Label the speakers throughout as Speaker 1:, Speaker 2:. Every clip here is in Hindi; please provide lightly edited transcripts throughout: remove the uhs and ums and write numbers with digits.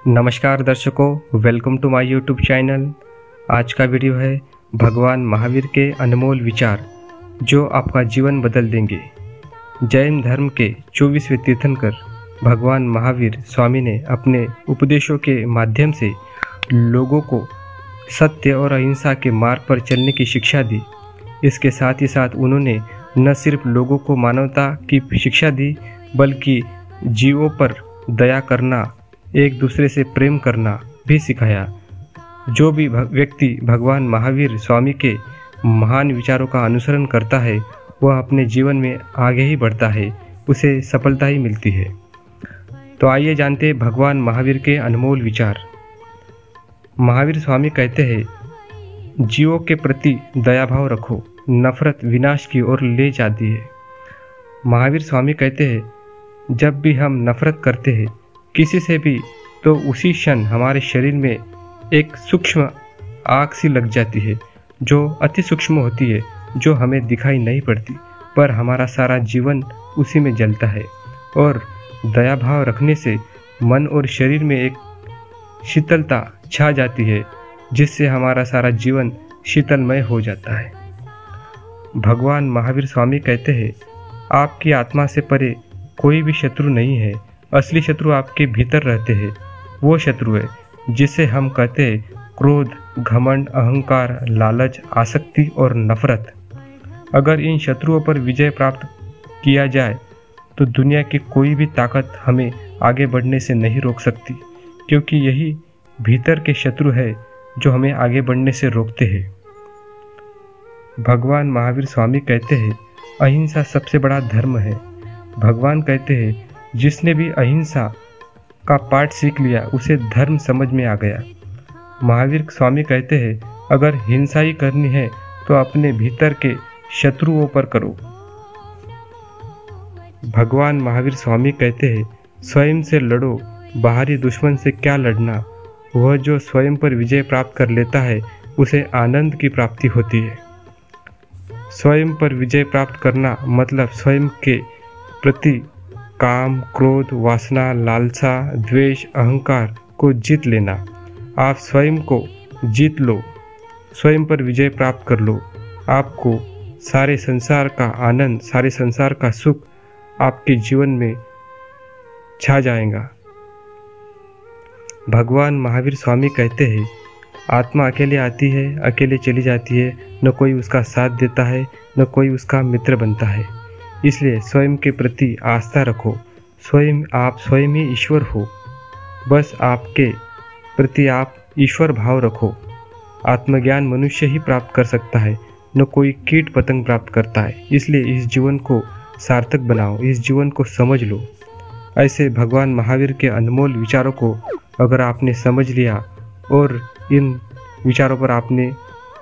Speaker 1: नमस्कार दर्शकों, welcome to my YouTube channel. आज का वीडियो है भगवान महावीर के अनमोल विचार जो आपका जीवन बदल देंगे। जैन धर्म के 24वें तीर्थंकर भगवान महावीर स्वामी ने अपने उपदेशों के माध्यम से लोगों को सत्य और अहिंसा के मार्ग पर चलने की शिक्षा दी। इसके साथ ही साथ उन्होंने न सिर्फ लोगों को मानवता की शिक्षा दी, बल्कि जीवों पर दया करना, एक दूसरे से प्रेम करना भी सिखाया। जो भी व्यक्ति भगवान महावीर स्वामी के महान विचारों का अनुसरण करता है वह अपने जीवन में आगे ही बढ़ता है, उसे सफलता ही मिलती है। तो आइए जानते हैं भगवान महावीर के अनमोल विचार। महावीर स्वामी कहते हैं, जीवों के प्रति दया भाव रखो, नफरत विनाश की ओर ले जाती है। महावीर स्वामी कहते हैं, जब भी हम नफरत करते हैं किसी से भी, तो उसी क्षण हमारे शरीर में एक सूक्ष्म आग सी लग जाती है, जो अति सूक्ष्म होती है, जो हमें दिखाई नहीं पड़ती, पर हमारा सारा जीवन उसी में जलता है। और दया भाव रखने से मन और शरीर में एक शीतलता छा जाती है, जिससे हमारा सारा जीवन शीतलमय हो जाता है। भगवान महावीर स्वामी कहते हैं, आपकी आत्मा से परे कोई भी शत्रु नहीं है। असली शत्रु आपके भीतर रहते हैं। वो शत्रु है जिसे हम कहते हैं क्रोध, घमंड, अहंकार, लालच, आसक्ति और नफरत। अगर इन शत्रुओं पर विजय प्राप्त किया जाए तो दुनिया की कोई भी ताकत हमें आगे बढ़ने से नहीं रोक सकती, क्योंकि यही भीतर के शत्रु है जो हमें आगे बढ़ने से रोकते हैं। भगवान महावीर स्वामी कहते हैं, अहिंसा सबसे बड़ा धर्म है। भगवान कहते हैं, जिसने भी अहिंसा का पाठ सीख लिया उसे धर्म समझ में आ गया। महावीर स्वामी कहते हैं, अगर हिंसा ही करनी है तो अपने भीतर के शत्रुओं पर करो। भगवान महावीर स्वामी कहते हैं, स्वयं से लड़ो, बाहरी दुश्मन से क्या लड़ना। वह जो स्वयं पर विजय प्राप्त कर लेता है उसे आनंद की प्राप्ति होती है। स्वयं पर विजय प्राप्त करना मतलब स्वयं के प्रति काम, क्रोध, वासना, लालसा, द्वेष, अहंकार को जीत लेना। आप स्वयं को जीत लो, स्वयं पर विजय प्राप्त कर लो। आपको सारे संसार का आनंद, सारे संसार का सुख आपके जीवन में छा जाएगा। भगवान महावीर स्वामी कहते हैं, आत्मा अकेले आती है, अकेले चली जाती है, न कोई उसका साथ देता है, न कोई उसका मित्र बनता है। इसलिए स्वयं के प्रति आस्था रखो। आप स्वयं ही ईश्वर हो। बस आपके प्रति आप ईश्वर भाव रखो। आत्मज्ञान मनुष्य ही प्राप्त कर सकता है, न कोई कीट पतंग प्राप्त करता है। इसलिए इस जीवन को सार्थक बनाओ, इस जीवन को समझ लो। ऐसे भगवान महावीर के अनमोल विचारों को अगर आपने समझ लिया और इन विचारों पर आपने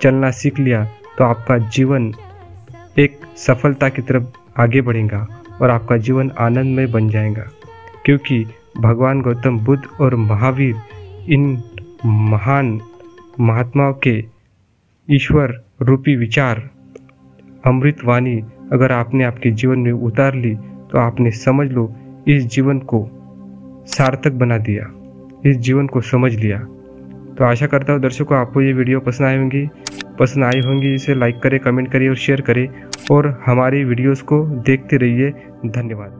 Speaker 1: चलना सीख लिया तो आपका जीवन एक सफलता की तरफ आगे बढ़ेगा और आपका जीवन आनंदमय बन जाएगा। क्योंकि भगवान गौतम बुद्ध और महावीर इन महान महात्माओं के ईश्वर रूपी विचार, अमृत वाणी अगर आपने आपके जीवन में उतार ली तो आपने समझ लो इस जीवन को सार्थक बना दिया, इस जीवन को समझ लिया। तो आशा करता हूँ दर्शकों आपको ये वीडियो पसंद आई होंगी। इसे लाइक करें, कमेंट करिए और शेयर करें और हमारी वीडियोस को देखते रहिए। धन्यवाद।